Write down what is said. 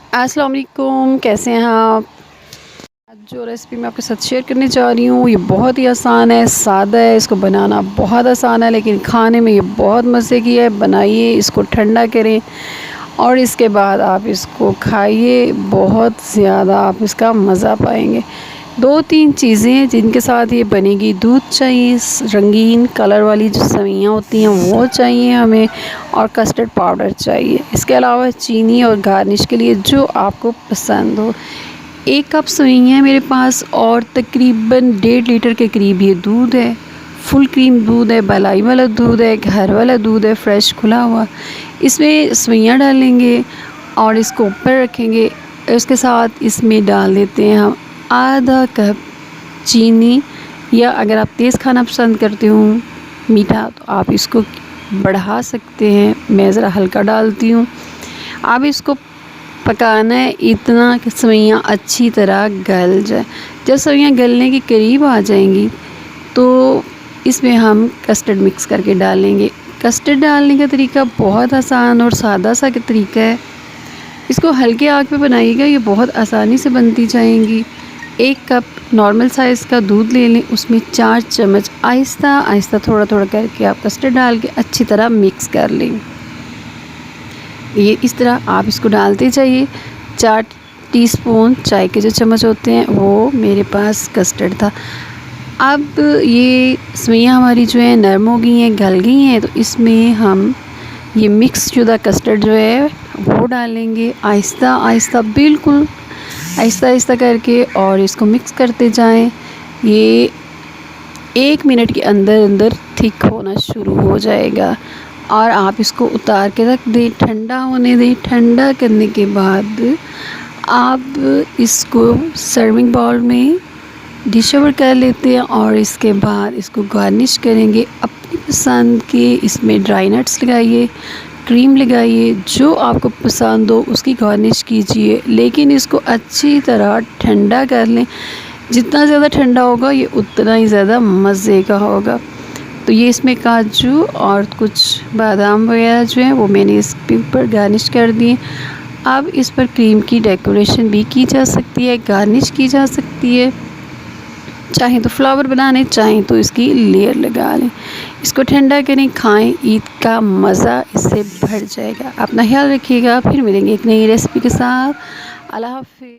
अस्सलाम वालेकुम, कैसे हैं आप। आज जो रेसिपी मैं आपके साथ शेयर करने जा रही हूँ ये बहुत ही आसान है, सादा है, इसको बनाना बहुत आसान है लेकिन खाने में ये बहुत मज़े की है। बनाइए, इसको ठंडा करें और इसके बाद आप इसको खाइए, बहुत ज़्यादा आप इसका मज़ा पाएंगे। 2-3 चीज़ें हैं जिनके साथ ये बनेगी। दूध चाहिए, रंगीन कलर वाली जो सेवइयाँ होती हैं वो चाहिए हमें, और कस्टर्ड पाउडर चाहिए। इसके अलावा चीनी और गार्निश के लिए जो आपको पसंद हो। 1 कप सेवइयाँ है मेरे पास और तकरीबन 1.5 लीटर के करीब ये दूध है। फुल क्रीम दूध है, मलाई वाला दूध है, घर वाला दूध है, फ्रेश खुला हुआ। इसमें सेवइयाँ डालेंगे और इसको ऊपर रखेंगे। उसके साथ इसमें डाल देते हैं हम आधा कप चीनी, या अगर आप तेज़ खाना पसंद करते हो मीठा तो आप इसको बढ़ा सकते हैं। मैं ज़रा हल्का डालती हूँ। अब इसको पकाना है इतना कि सेवइयाँ अच्छी तरह गल जाए। जब सेवइयाँ गलने के करीब आ जाएंगी तो इसमें हम कस्टर्ड मिक्स करके डालेंगे। कस्टर्ड डालने का तरीका बहुत आसान और सादा सा तरीका है। इसको हल्के आग पे बनाइएगा, ये बहुत आसानी से बनती जाएंगी। 1 कप नॉर्मल साइज़ का दूध ले लें, उसमें 4 चम्मच आहिस्ता आहिस्ता थोड़ा थोड़ा करके आप कस्टर्ड डाल के अच्छी तरह मिक्स कर लें। ये इस तरह आप इसको डालते जाइए। 4 टीस्पून चाय के जो चम्मच होते हैं वो मेरे पास कस्टर्ड था। अब ये सेवइयाँ हमारी जो है नरम हो गई हैं, गल गई हैं, तो इसमें हम ये मिक्स शुदा कस्टर्ड जो है वो डालेंगे आहिस्ता आहिस्ता, बिल्कुल आहिस्ता आहिस्ता करके, और इसको मिक्स करते जाएं। ये 1 मिनट के अंदर अंदर थिक होना शुरू हो जाएगा और आप इसको उतार के रख दें, ठंडा होने दें। ठंडा करने के बाद आप इसको सर्विंग बाउल में डिश ओवर कर लेते हैं और इसके बाद इसको गार्निश करेंगे अपनी पसंद के। इसमें ड्राई नट्स लगाइए, क्रीम लगाइए, जो आपको पसंद हो उसकी गार्निश कीजिए, लेकिन इसको अच्छी तरह ठंडा कर लें। जितना ज़्यादा ठंडा होगा ये उतना ही ज़्यादा मज़े का होगा। तो ये इसमें काजू और कुछ बादाम वगैरह जो है वो मैंने इसके ऊपर गार्निश कर दिए। अब इस पर क्रीम की डेकोरेशन भी की जा सकती है, गार्निश की जा सकती है। चाहें तो फ्लावर बनाने, चाहें तो इसकी लेयर लगा लें। इसको ठंडा करें, खाएं, ईद का मज़ा इससे बढ़ जाएगा। अपना ख्याल रखिएगा, फिर मिलेंगे एक नई रेसिपी के साथ। अल्लाह हाफ़िज़।